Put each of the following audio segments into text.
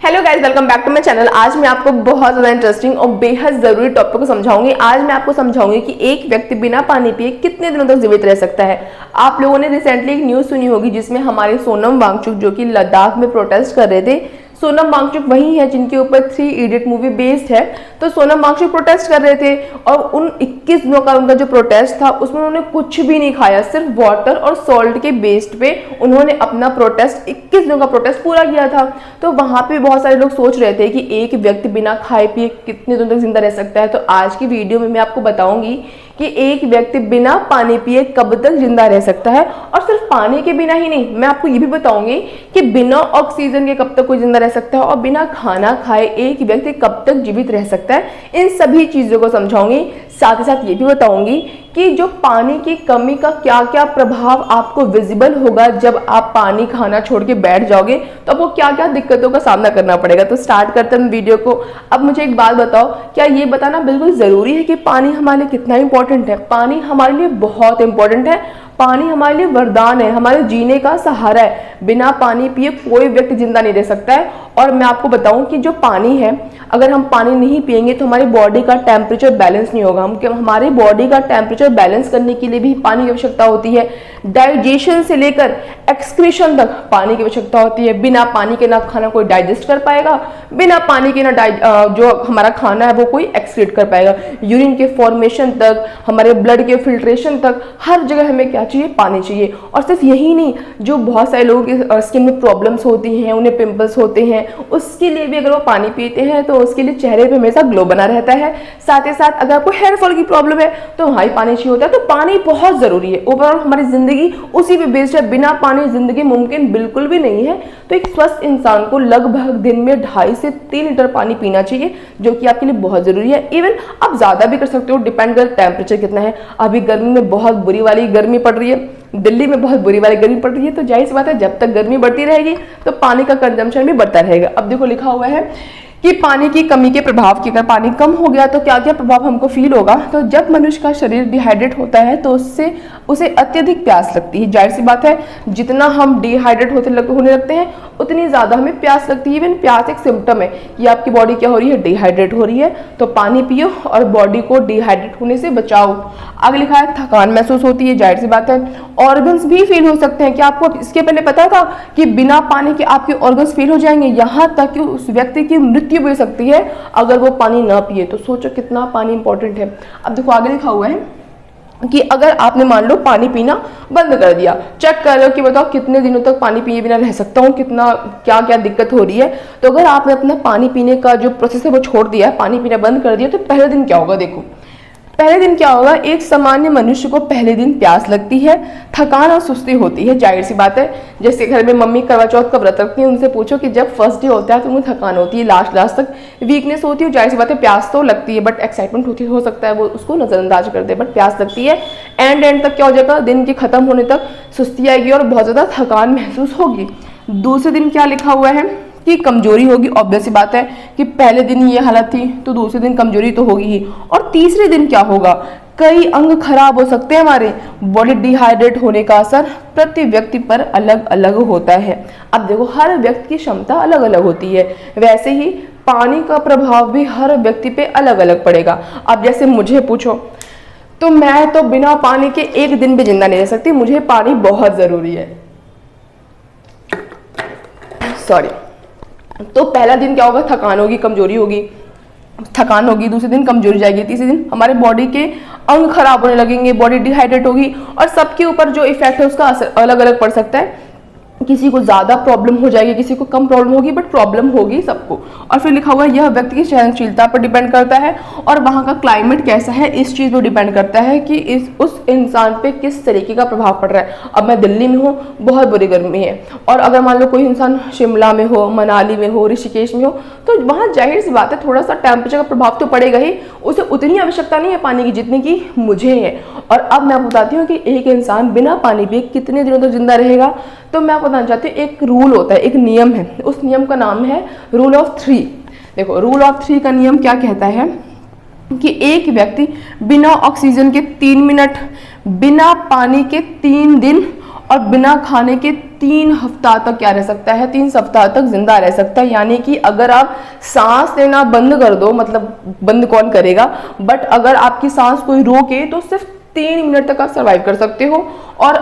Hello guys, welcome back to my channel. आज मैं आपको बहुत ज़्यादा इंटरेस्टिंग और बेहद ज़रूरी टॉपिक को समझाऊंगी। आज मैं आपको समझाऊंगी कि एक व्यक्ति बिना पानी पिए कितने दिनों तक जीवित रह सकता है। आप लोगों ने रिसेंटली एक न्यूज़ सुनी होगी जिसमें हमारे सोनम वांगचुक जो कि लद्दाख में प्रोटेस्ट कर रहे थे। सोनम वांगचुक वही है जिनके ऊपर 3 इडियट मूवी बेस्ड है। तो सोनम वांगचुक प्रोटेस्ट कर रहे थे और उन 21 दिनों का उनका जो प्रोटेस्ट था उसमें उन्होंने कुछ भी नहीं खाया, सिर्फ वाटर और सॉल्ट के बेस्ड पे उन्होंने अपना प्रोटेस्ट 21 दिनों का प्रोटेस्ट पूरा किया था। तो वहां पे बहुत सारे लोग सोच रहे थे कि एक व्यक्ति बिना खाए पिए कितने दिनों तक जिंदा रह सकता है। तो आज की वीडियो में मैं आपको बताऊंगी कि एक व्यक्ति बिना पानी पिए कब तक जिंदा रह सकता है। और सिर्फ पानी के बिना ही नहीं, मैं आपको ये भी बताऊंगी कि बिना ऑक्सीजन के कब तक कोई जिंदा रह सकता है और बिना खाना खाए एक व्यक्ति कब तक जीवित रह सकता है। इन सभी चीजों को समझाऊंगी। साथ ही साथ ये भी बताऊंगी कि जो पानी की कमी का क्या क्या प्रभाव आपको विजिबल होगा जब आप पानी खाना छोड़ के बैठ जाओगे, तो आपको क्या क्या दिक्कतों का सामना करना पड़ेगा। तो स्टार्ट करते हैं वीडियो को। अब मुझे एक बात बताओ, क्या ये बताना बिल्कुल जरूरी है कि पानी हमारे लिए कितना इंपॉर्टेंट है? पानी हमारे लिए बहुत इंपॉर्टेंट है। पानी हमारे लिए वरदान है, हमारे जीने का सहारा है। बिना पानी पिए कोई व्यक्ति जिंदा नहीं रह सकता है। और मैं आपको बताऊं कि जो पानी है, अगर हम पानी नहीं पिएंगे तो हमारी बॉडी का टेम्परेचर बैलेंस नहीं होगा। हमारी बॉडी का टेम्परेचर बैलेंस करने के लिए भी पानी की आवश्यकता होती है। डाइजेशन से लेकर एक्सक्रीशन तक पानी की आवश्यकता होती है। बिना पानी के ना खाना कोई डाइजेस्ट कर पाएगा, बिना पानी के ना जो हमारा खाना है वो कोई एक्सक्रीट कर पाएगा। यूरिन के फॉर्मेशन तक, हमारे ब्लड के फिल्ट्रेशन तक, हर जगह हमें क्या चाहिए? पानी चाहिए। और सिर्फ यही नहीं, जो बहुत सारे लोगों की स्किन में प्रॉब्लम्स होती हैं, उन्हें पिंपल्स होते हैं, उसके लिए भी अगर वो पानी पीते हैं तो उसके लिए चेहरे पे हमेशा ग्लो बना रहता है। साथ ही साथ अगर आपको हेयर फॉल की प्रॉब्लम है तो वहाँ ही पानी चाहिए होता है। तो पानी बहुत जरूरी है। ओवरऑल हमारी जिंदगी उसी पे बेस्ड है। बिना पानी जिंदगी मुमकिन बिल्कुल भी नहीं है। तो एक स्वस्थ इंसान को लगभग दिन में 2.5 से 3 लीटर पानी पीना चाहिए, जो कि आपके लिए बहुत जरूरी है। इवन आप ज्यादा भी कर सकते हो, डिपेंड कर टेम्परेचर कितना है। अभी गर्मी में बहुत बुरी वाली गर्मी पड़ रही है, दिल्ली में बहुत बुरी वाली गर्मी पड़ रही है। तो जाहिर सी बात है, जब तक गर्मी बढ़ती रहेगी तो पानी का कंजम्पशन भी बढ़ता रहेगा। अब देखो लिखा हुआ है कि पानी की कमी के प्रभाव की, अगर पानी कम हो गया तो क्या क्या प्रभाव हमको फील होगा। तो जब मनुष्य का शरीर डिहाइड्रेट होता है तो उससे उसे अत्यधिक प्यास लगती है। जाहिर सी बात है, जितना हम डिहाइड्रेट होने लगते हैं उतनी ज्यादा हमें प्यास लगती है। इवन प्यास एक सिम्टम है कि आपकी बॉडी क्या हो रही है? डिहाइड्रेट हो रही है। तो पानी पियो और बॉडी को डिहाइड्रेट होने से बचाओ। आगे लिखा है थकान महसूस होती है। जाहिर सी बात है, ऑर्गन्स भी फेल हो सकते हैं। क्या आपको इसके पहले पता था कि बिना पानी के आपके ऑर्गन्स फेल हो जाएंगे? यहाँ तक कि उस व्यक्ति की मृत्यु भी हो सकती है अगर वो पानी ना पिए। तो सोचो कितना पानी इंपॉर्टेंट है। अब देखो आगे लिखा हुआ है कि अगर आपने मान लो पानी पीना बंद कर दिया, चेक कर लो कि बताओ कितने दिनों तक पानी पिए बिना रह सकता हूँ, कितना क्या क्या दिक्कत हो रही है। तो अगर आपने अपना पानी पीने का जो प्रोसेस है वो छोड़ दिया, पानी पीना बंद कर दिया, तो पहले दिन क्या होगा? देखो पहले दिन क्या होगा। एक सामान्य मनुष्य को पहले दिन प्यास लगती है, थकान और सुस्ती होती है। जाहिर सी बात है, जैसे घर में मम्मी करवा चौथ का व्रत रखती है, उनसे पूछो कि जब फर्स्ट डे होता है तो उन्हें थकान होती है, लास्ट तक वीकनेस होती है। जाहिर सी बात है, प्यास तो लगती है बट एक्साइटमेंट होती हो सकता है वो उसको नजरअंदाज कर दे, बट प्यास लगती है। एंड तक क्या हो जाएगा? दिन के खत्म होने तक सुस्ती आएगी और बहुत ज्यादा थकान महसूस होगी। दूसरे दिन क्या लिखा हुआ है कि कमजोरी होगी। ऑब्वियस सी बात है कि पहले दिन ये हालत थी तो दूसरे दिन कमजोरी तो होगी ही। और तीसरे दिन क्या होगा? कई अंग खराब हो सकते हैं। हमारे बॉडी डिहाइड्रेट होने का असर प्रति व्यक्ति पर अलग अलग होता है। अब देखो हर व्यक्ति की क्षमता अलग अलग होती है, वैसे ही पानी का प्रभाव भी हर व्यक्ति पे अलग अलग पड़ेगा। अब जैसे मुझे पूछो तो मैं तो बिना पानी के एक दिन भी जिंदा नहीं रह सकती। मुझे पानी बहुत जरूरी है। सॉरी। तो पहला दिन क्या होगा? थकान होगी, कमजोरी होगी, थकान होगी। दूसरे दिन कमजोरी जाएगी। तीसरे दिन हमारे बॉडी के अंग खराब होने लगेंगे, बॉडी डिहाइड्रेट होगी। और सबके ऊपर जो इफेक्ट है उसका असर अलग अलग पड़ सकता है। किसी को ज्यादा प्रॉब्लम हो जाएगी, किसी को कम प्रॉब्लम होगी, बट प्रॉब्लम होगी सबको। और फिर लिखा हुआ है यह व्यक्ति की सहनशीलता पर डिपेंड करता है और वहाँ का क्लाइमेट कैसा है इस चीज पर डिपेंड करता है कि उस इंसान पे किस तरीके का प्रभाव पड़ रहा है। अब मैं दिल्ली में हूँ, बहुत बुरी गर्मी है, और अगर मान लो कोई इंसान शिमला में हो, मनाली में हो, ऋषिकेश में हो, तो वहाँ जाहिर सी बात है थोड़ा सा टेम्परेचर का प्रभाव तो पड़ेगा ही। उसे उतनी आवश्यकता नहीं है पानी की जितनी की मुझे है। और अब मैं बताती हूँ कि एक इंसान बिना पानी पिए कितने दिनों तक जिंदा रहेगा। तो मैं बताना चाहती हूँ, एक रूल होता है, एक नियम है। उस नियम का नाम है रूल ऑफ 3। देखो रूल ऑफ 3 का नियम क्या कहता है कि एक व्यक्ति बिना ऑक्सीजन के 3 मिनट, बिना पानी के 3 दिन और बिना खाने के 3 हफ्ता तक क्या रह सकता है, 3 सप्ताह तक जिंदा रह सकता है। यानी कि अगर आप सांस लेना बंद कर दो, मतलब बंद कौन करेगा, बट अगर आपकी सांस कोई रोके तो सिर्फ 3 मिनट तक आप सर्वाइव कर सकते हो। और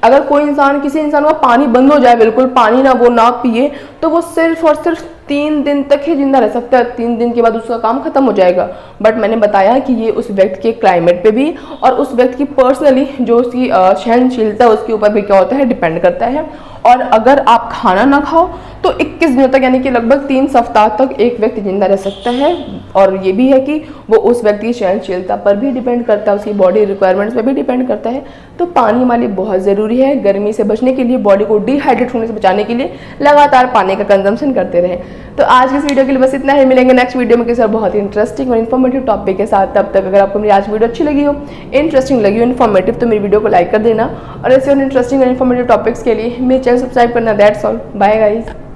अगर कोई इंसान, किसी इंसान का पानी बंद हो जाए, बिल्कुल पानी ना वो ना पिए, तो वो सिर्फ और सिर्फ 3 दिन तक ही जिंदा रह सकता है। 3 दिन के बाद उसका काम खत्म हो जाएगा। बट मैंने बताया कि ये उस व्यक्ति के क्लाइमेट पे भी और उस व्यक्ति की पर्सनली जो उसकी सहनशीलता उसके ऊपर भी क्या होता है, डिपेंड करता है। और अगर आप खाना ना खाओ तो 21 दिनों तक, यानी कि लगभग 3 सप्ताह तक एक व्यक्ति जिंदा रह सकता है। और ये भी है कि वो उस व्यक्ति की सहनशीलता पर भी डिपेंड करता है, उसकी बॉडी रिक्वायरमेंट्स पर भी डिपेंड करता है। तो पानी हमारे लिए बहुत ज़रूरी है। गर्मी से बचने के लिए, बॉडी को डिहाइड्रेट होने से बचाने के लिए लगातार पानी का कंजम्पशन करते रहें। तो आज की इस वीडियो के लिए बस इतना ही। मिलेंगे नेक्स्ट वीडियो में किसी और बहुत ही इंटरेस्टिंग और इन्फॉर्मेटिव टॉपिक के साथ। तब तक अगर आपको मेरी आज वीडियो अच्छी लगी हो, इंटरेस्टिंग लगी हो, इन्फॉर्मेटिव, तो मेरी वीडियो को लाइक कर देना। और ऐसे और इंटरेस्टिंग और इन्फॉर्मेटिव टॉपिक्स के लिए मेरे चैनल सब्सक्राइब करना। That's all, bye guys.